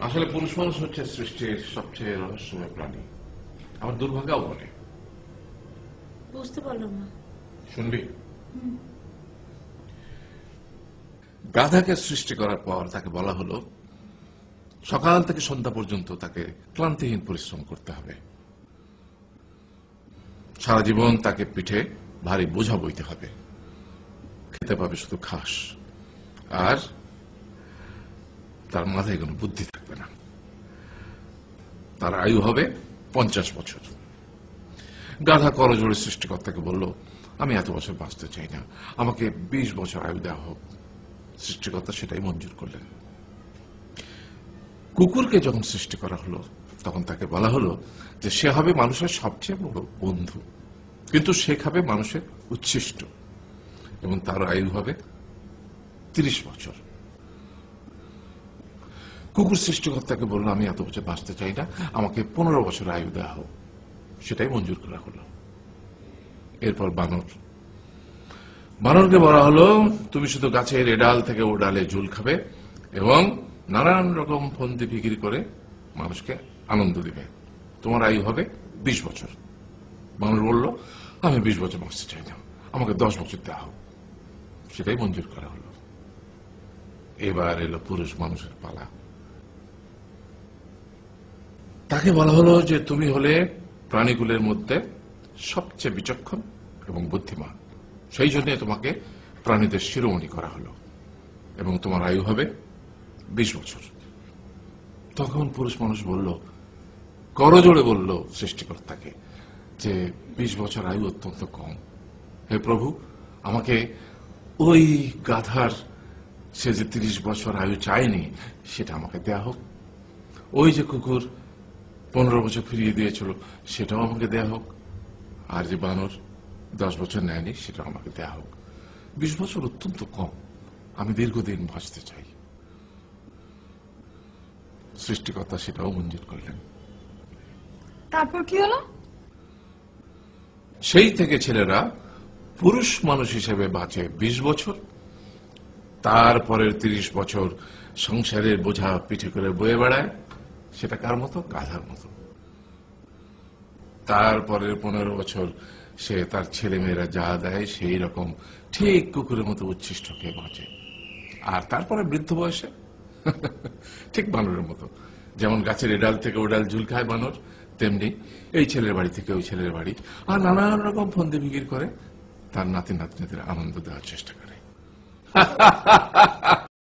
আসলে পুরুষ মানুষ হচ্ছে সৃষ্টির সবচেয়ে রহস্যময় প্রাণী। আমার দুর্ভাগ্যও বলে। বুঝতে পারলাম না। শুনবি? গাধাকে সৃষ্টি করার পর তাকে বলা হলো সকাল থেকে সন্ধ্যা পর্যন্ত তাকে ক্লান্তিহীন পরিশ্রম করতে হবে। সারা জীবন তাকে পিঠে ভারী বোঝা বইতে হবে। খেতে পাবে শুধু ঘাস, আর তার মাথায় কোনো বুদ্ধি থাকবে না। তার আয়ু হবে 50 বছর। গাধা করজোড়ে সৃষ্টিকর্তাকে বলল, আমি এত বছর বাঁচতে চাই না, আমাকে 20 বছর আয়ু দেওয়া হোক। সৃষ্টিকর্তা সেটাই মঞ্জুর করলেন। কুকুরকে যখন সৃষ্টি করা হলো তখন তাকে বলা হলো যে সে হবে মানুষের সবচেয়ে বড় বন্ধু, কিন্তু সে খাবে মানুষের উচ্ছিষ্ট, এবং তার আয়ু হবে 30 বছর। কুকুর সৃষ্টিকর্তাকে বলল, আমি এত বছর বাঁচতে চাই না, আমাকে 15 বছর আয়ু দেওয়া হোক। সেটাই মঞ্জুর করা হলো। এরপর বানরকে বলা হলো, তুমি শুধু গাছের এ ডাল থেকে ও ডালে ঝুল খাবে এবং নানান রকম ফন্দি বিক্রি করে মানুষকে আনন্দ দিবে। তোমার আয়ু হবে 20 বছর। বানর বলল, আমি 20 বছর বাঁচতে চাই না, আমাকে 10 বছর দেওয়া হোক। সেটাই মঞ্জুর করা হলো। এবার এলো পুরুষ মানুষের পালা। তাকে বলা হলো যে তুমি হলে প্রাণীগুলোর মধ্যে সবচেয়ে বিচক্ষণ এবং বুদ্ধিমান, সেই জন্য তোমাকে প্রাণীদের শিরোমণি করা হলো এবং তোমার আয়ু হবে 20 বছর। তখন পুরুষ মানুষ বলল, করজোড়ে বলল সৃষ্টিকর্তাকে যে 20 বছর আয়ু অত্যন্ত কম। হে প্রভু, আমাকে ওই গাধার সে যে 30 বছর আয়ু চায়নি সেটা আমাকে দেয়া হোক। ওই যে কুকুর 15 বছর ফিরিয়ে দিয়েছিল সেটাও আমাকে দেয়া হোক। আর যে বানর 10 বছর নেয়নি সেটাও আমাকে দেয়া হোক। 20 বছর অত্যন্ত কম, আমি দীর্ঘদিন বাঁচতে চাই। সৃষ্টিকর্তা সেটাও মঞ্জুর করলেন। তারপর কি হলো? সেই থেকে ছেলেরা পুরুষ মানুষ হিসেবে বাঁচে 20 বছর, তারপরের 30 বছর সংসারের বোঝা পিঠে করে বয়ে বেড়ায়। সেটা কার মতো? গাধার মতো। তারপরের 15 বছর সে তার ছেলে মেয়েরা যা দেয় সেই রকম ঠিক কুকুরের মতো উচ্ছিষ্ট খেয়ে বাঁচে। আর তারপরে বৃদ্ধ বয়সে ঠিক বানরের মতো, যেমন গাছের এডাল থেকে ওডাল ঝুল খায় বানর, তেমনি এই ছেলের বাড়ি থেকে ওই ছেলের বাড়ি, আর নানান রকম ফন্দি বিক্রি করে তার নাতি নাতনিদের আনন্দ দেওয়ার চেষ্টা করে।